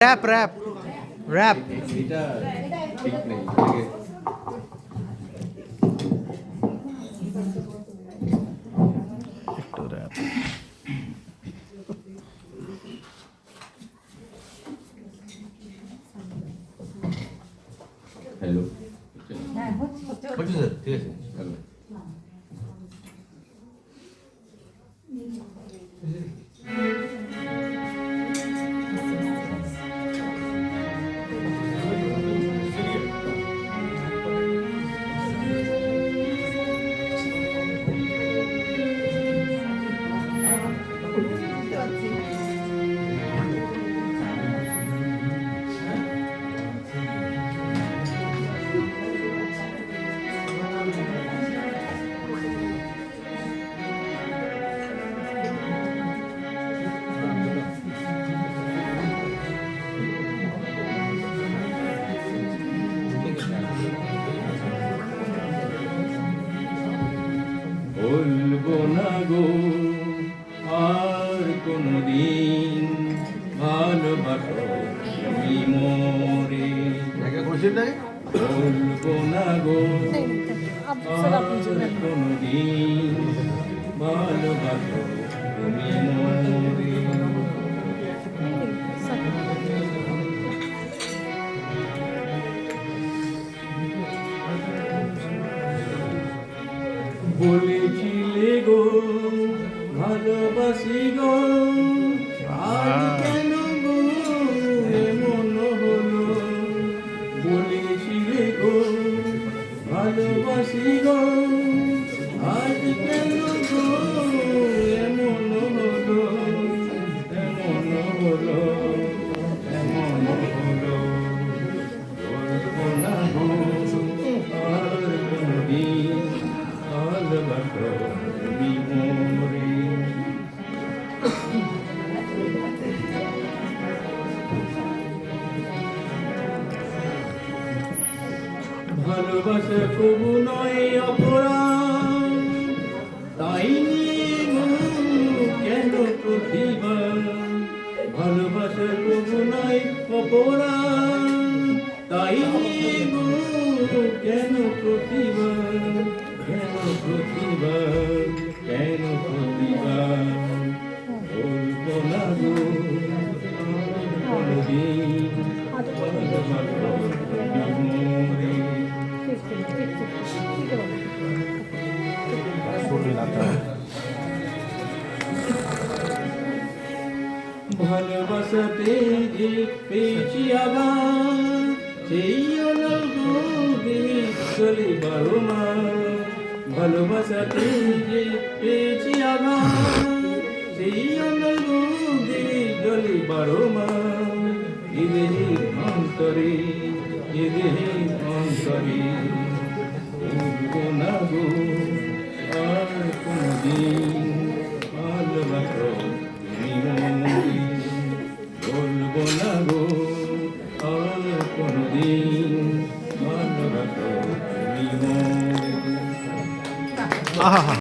rap rap rap এটা ঠিক নেই একটু র‍্যাপ হ্যালো হচ্ছে স্যার ঠিক আছে হ্যালো বলবো না গো আর কোনদিন ভালোবাসো তুমি মোরে বলবো না গো আর কোনদিন ভালোবাসো তুমি মোরে বলেছিলে গো ভালোবাসি গো আজ কেন গো এমন হলো বলেছিলে গো ভালোবাসি গো আজ কেন গো এমন হলো এমন হলো এমন হলো বলবো না গো আর কোনদিন ভালোবাসো তুমি মোরে ভালোবাসা কবু নয় অপরাধ তাই নিয়ে কেন প্রতিবাদ ভালোবাসা কবু নয় অপরাধ তাই নিয়ে কেন প্রতিবাদ কেন প্রতিবাদ কেন প্রতিবাদ বলবো না গো কোনদিন ভালোবাসো তুমি মোরে ভালোবাসাতে যে পেয়েছি আবার সেই অনুভূতি চলে বারো মাস ভালোবাসাতে যে পেয়েছি আবার সেই অনুভূতি চলে বারো মাস এদের অন্তরে এদের অন্তরে বলবো না গো আর কোনদিন ভালোবাসো তুমি মোরে বলবো না গো আর কোনদিন ভালোবাসো তুমি মোরে আহা